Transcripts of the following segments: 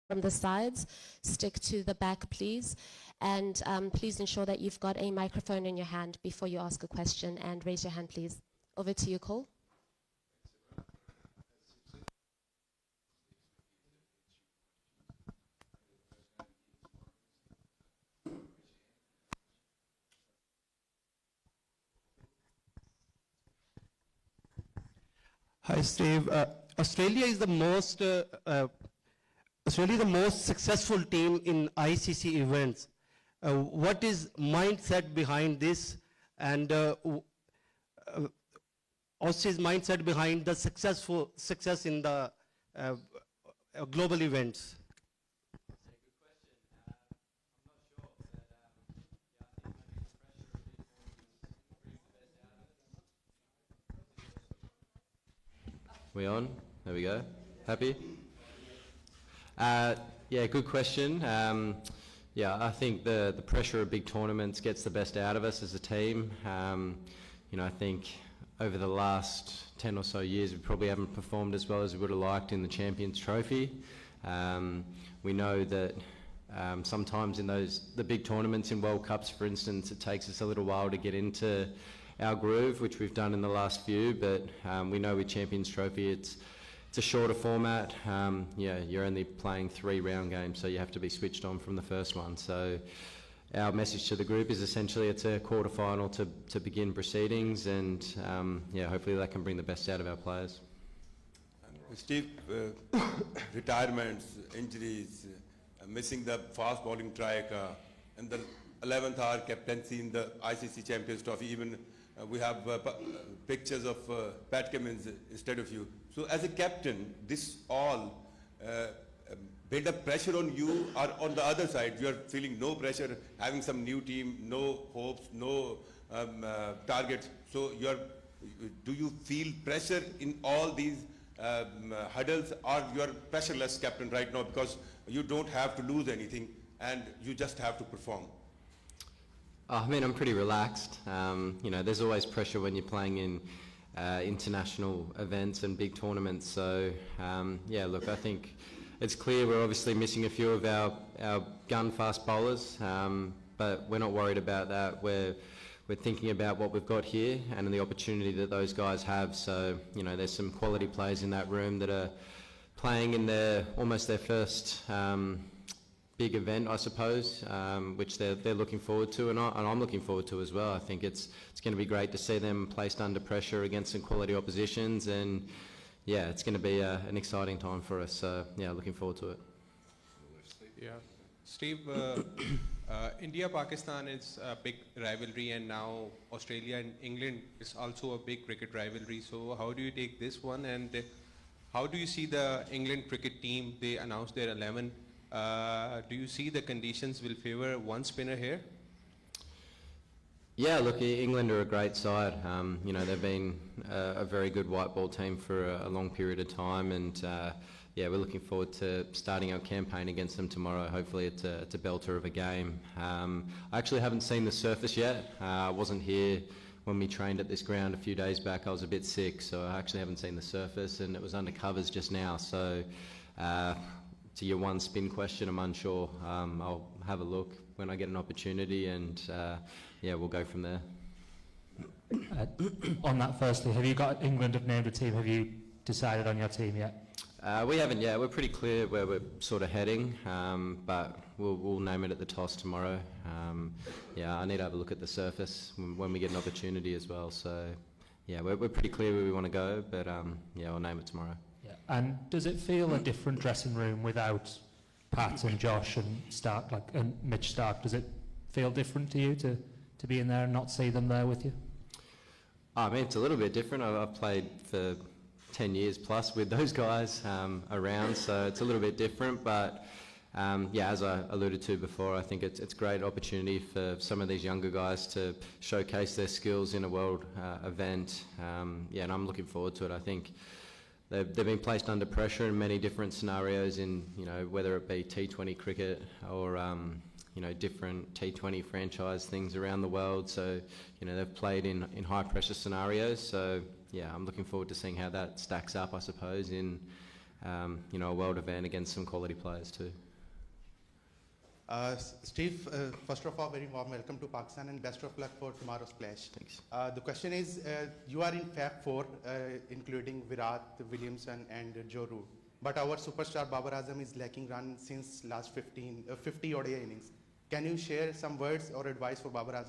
from the sides. Stick to the back, please. And please ensure that you've got a microphone in your hand before you ask a question. And raise your hand, please. Over to you, Cole. Hi, Steve. Australia is the most successful team in ICC events. What is mindset behind this, and Aussie's mindset behind the success in the global events? We on? There we go. Happy? Yeah, good question. Yeah, I think the pressure of big tournaments gets the best out of us as a team. You know, I think over the last 10 or so years, we probably haven't performed as well as we would have liked in the Champions Trophy. We know that sometimes in the big tournaments in World Cups, for instance, it takes us a little while to get into our groove, which we've done in the last few, but we know with Champions Trophy it's a shorter format. Yeah, you're only playing 3 round games, so you have to be switched on from the first one. So our message to the group is essentially it's a quarter final to begin proceedings, and yeah, hopefully that can bring the best out of our players. Steve, retirements, injuries, missing the fast bowling track, and the 11th hour captaincy in the ICC Champions Trophy, even we have pictures of Pat Cummins instead of you. So as a captain, this all build up pressure on you, or on the other side, you are feeling no pressure, having some new team, no hopes, no targets. So do you feel pressure in all these hurdles, or you are pressureless captain right now because you don't have to lose anything and you just have to perform? I mean, I'm pretty relaxed. You know, there's always pressure when you're playing in international events and big tournaments. So, yeah, look, I think it's clear we're obviously missing a few of our gun-fast bowlers, but we're not worried about that. We're thinking about what we've got here and the opportunity that those guys have. So, you know, there's some quality players in that room that are playing in almost their first big event, I suppose, which they're looking forward to, and I'm looking forward to as well. I think it's going to be great to see them placed under pressure against some quality oppositions, and yeah, it's going to be an exciting time for us. So yeah, looking forward to it. Yeah, Steve, India-Pakistan is a big rivalry, and now Australia and England is also a big cricket rivalry. So how do you take this one, and how do you see the England cricket team? They announced their 11. Do you see the conditions will favor one spinner here? Yeah, look, England are a great side. You know, they've been a very good white ball team for a long period of time, and yeah, we're looking forward to starting our campaign against them tomorrow. Hopefully it's a belter of a game. I actually haven't seen the surface yet. I wasn't here when we trained at this ground a few days back. I was a bit sick, so I actually haven't seen the surface, and it was under covers just now. So to your one spin question, I'm unsure. I'll have a look when I get an opportunity, and yeah, we'll go from there. On that, firstly, have you got England have named a team? Have you decided on your team yet? We haven't yet. We're pretty clear where we're sort of heading, but we'll name it at the toss tomorrow. Yeah, I need to have a look at the surface when we get an opportunity as well. So yeah, we're pretty clear where we want to go, but yeah, I'll name it tomorrow. Yeah. And does it feel a different dressing room without Pat and Josh and Stark, and Mitch Stark? Does it feel different to you to be in there and not see them there with you? I mean, it's a little bit different. I've played for 10 years plus with those guys around, so it's a little bit different, but yeah, as I alluded to before, I think it's a great opportunity for some of these younger guys to showcase their skills in a world event. Yeah, and I'm looking forward to it. I think they've been placed under pressure in many different scenarios, in, you know, whether it be T20 cricket or you know, different T20 franchise things around the world. So, you know, they've played in high pressure scenarios. So yeah, I'm looking forward to seeing how that stacks up, I suppose, in you know, a world event against some quality players too. Steve, first of all, very warm welcome to Pakistan and best of luck for tomorrow's clash. Thanks. The question is, you are in Fab 4, including Virat, Williamson and Joe Root. But our superstar Babar Azam is lacking run since last 50 ODI innings. Can you share some words or advice for Babar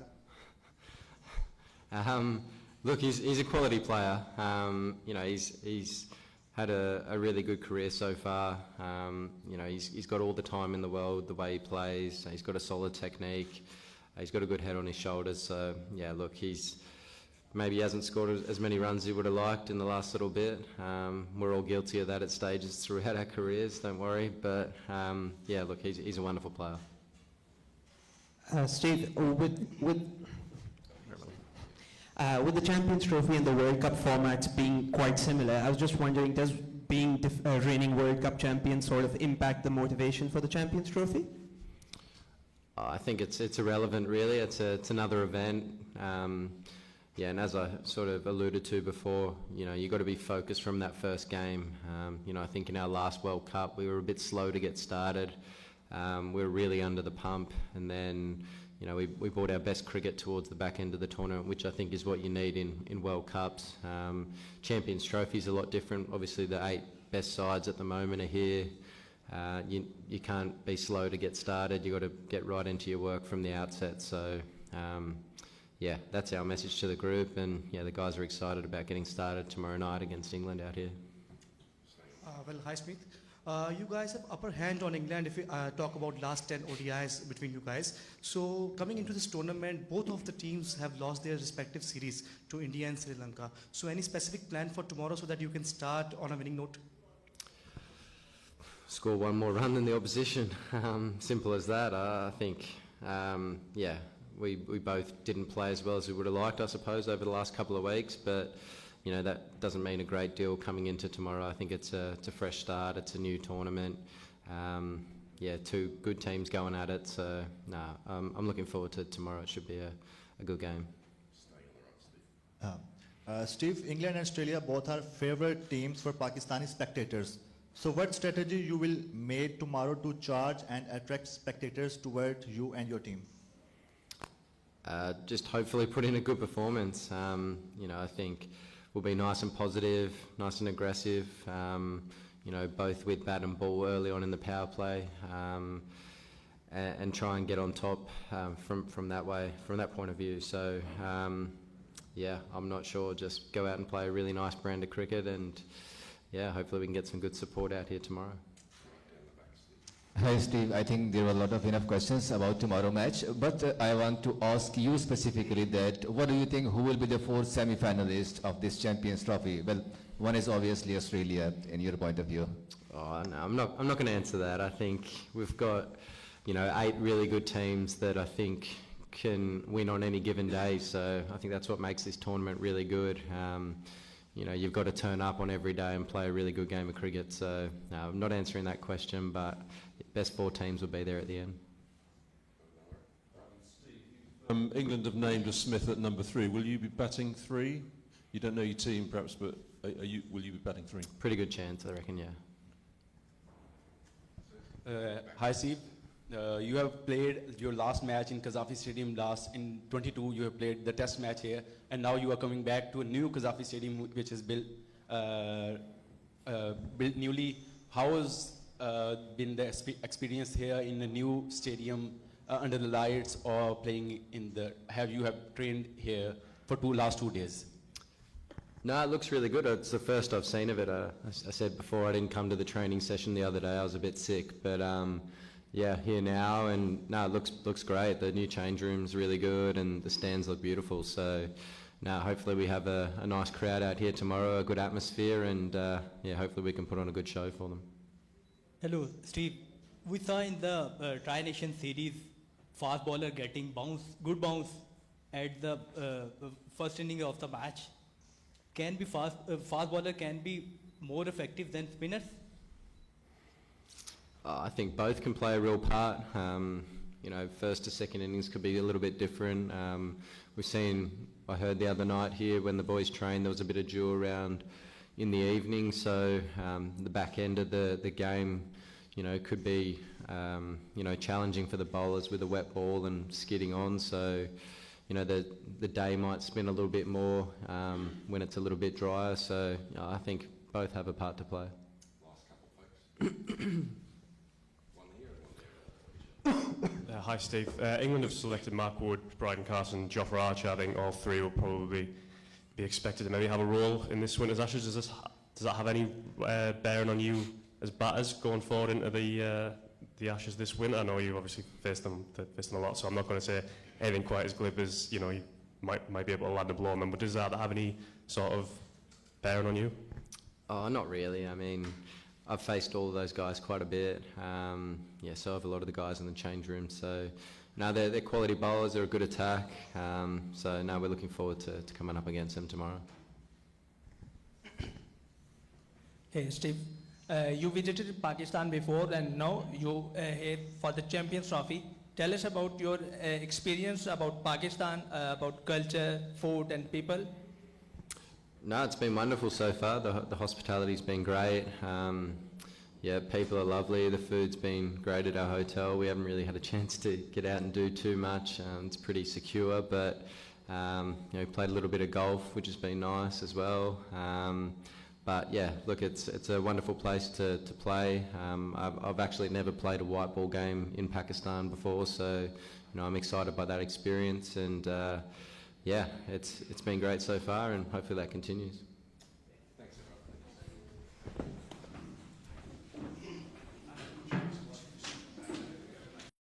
Azam? Look, he's a quality player. You know, he's had a really good career so far. You know, he's got all the time in the world, the way he plays. He's got a solid technique. He's got a good head on his shoulders. So, yeah, look, maybe he hasn't scored as many runs as he would have liked in the last little bit. We're all guilty of that at stages throughout our careers, don't worry. But, yeah, look, he's a wonderful player. Steve, with the Champions Trophy and the World Cup formats being quite similar, I was just wondering, does being reigning World Cup champion sort of impact the motivation for the Champions Trophy? I think it's irrelevant, really. It's another event. Yeah, and as I sort of alluded to before, you know, you've got to be focused from that first game. You know, I think in our last World Cup, we were a bit slow to get started. We were really under the pump, and then, you know, we brought our best cricket towards the back end of the tournament, which I think is what you need in World Cups. Champions Trophy is a lot different. Obviously, the 8 best sides at the moment are here. You can't be slow to get started. You've got to get right into your work from the outset. So, yeah, that's our message to the group, and yeah, the guys are excited about getting started tomorrow night against England out here. Well, hi Smith. You guys have upper hand on England if we talk about last 10 ODIs between you guys. So coming into this tournament, both of the teams have lost their respective series to India and Sri Lanka. So any specific plan for tomorrow so that you can start on a winning note? Score one more run than the opposition. Simple as that. I think, yeah, we both didn't play as well as we would have liked, I suppose, over the last couple of weeks. But you know, that doesn't mean a great deal coming into tomorrow. I think it's a fresh start. It's a new tournament. Yeah, 2 good teams going at it. So, I'm looking forward to tomorrow. It should be a good game. Steve, England and Australia both are favourite teams for Pakistani spectators. So what strategy you will make tomorrow to charge and attract spectators toward you and your team? Just hopefully put in a good performance. You know, I think we'll be nice and positive, nice and aggressive, you know, both with bat and ball early on in the power play, and try and get on top from that point of view. So, yeah, I'm not sure. Just go out and play a really nice brand of cricket, and yeah, hopefully we can get some good support out here tomorrow. Hi Steve, I think there were a lot of enough questions about tomorrow match, but I want to ask you specifically that what do you think, who will be the 4 semi-finalists of this Champions Trophy? Well, one is obviously Australia, in your point of view. Oh no, I'm not going to answer that. I think we've got, you know, 8 really good teams that I think can win on any given day. So I think that's what makes this tournament really good. You know, you've got to turn up on every day and play a really good game of cricket. So no, I'm not answering that question, but best 4 teams will be there at the end. England have named a Smith at number 3. Will you be batting 3? You don't know your team perhaps, but will you be batting 3? Pretty good chance, I reckon, yeah. Hi Steve, you have played your last match in Qazafi Stadium in 22. You have played the test match here, and now you are coming back to a new Qazafi Stadium which is built newly. How has been the experience here in the new stadium under the lights, or playing in the? Have you trained here for last 2 days? No, it looks really good. It's the first I've seen of it. I said before I didn't come to the training session the other day. I was a bit sick, but yeah, here now, and no, it looks great. The new change room's really good, and the stands look beautiful. So, now hopefully we have a nice crowd out here tomorrow, a good atmosphere, and yeah, hopefully we can put on a good show for them. Hello, Steve. We saw in the Tri-Nation series, fast bowler getting good bounce at the first inning of the match. Can be fast bowler can be more effective than spinners? I think both can play a real part. You know, first to second innings could be a little bit different. We've seen, I heard the other night here when the boys trained, there was a bit of duel around, in the evening, so the back end of the game, could be, challenging for the bowlers with a wet ball and skidding on. So, the day might spin a little bit more when it's a little bit drier. So I think both have a part to play. Hi, Steve. England have selected Mark Wood, Bryden Carson, Jofra Archer. I think all three will probably be expected to maybe have a role in this winter's Ashes. Does that have any bearing on you as batters going forward into the Ashes this winter? I know you obviously faced them a lot, so I'm not going to say anything quite as glib as you might be able to land a blow on them. But does that have any sort of bearing on you? Oh, not really. I mean, I've faced all of those guys quite a bit. So have a lot of the guys in the change room. So, no, they're quality bowlers. They're a good attack. So, no, we're looking forward to coming up against them tomorrow. Hey, Steve. You visited Pakistan before and now you here for the Champions Trophy. Tell us about your experience about Pakistan, about culture, food and people. No, it's been wonderful so far. The hospitality's been great. People are lovely. The food's been great at our hotel. We haven't really had a chance to get out and do too much. It's pretty secure, but played a little bit of golf, which has been nice as well. It's a wonderful place to play. I've actually never played a white ball game in Pakistan before, so I'm excited by that experience, and it's been great so far, and hopefully that continues.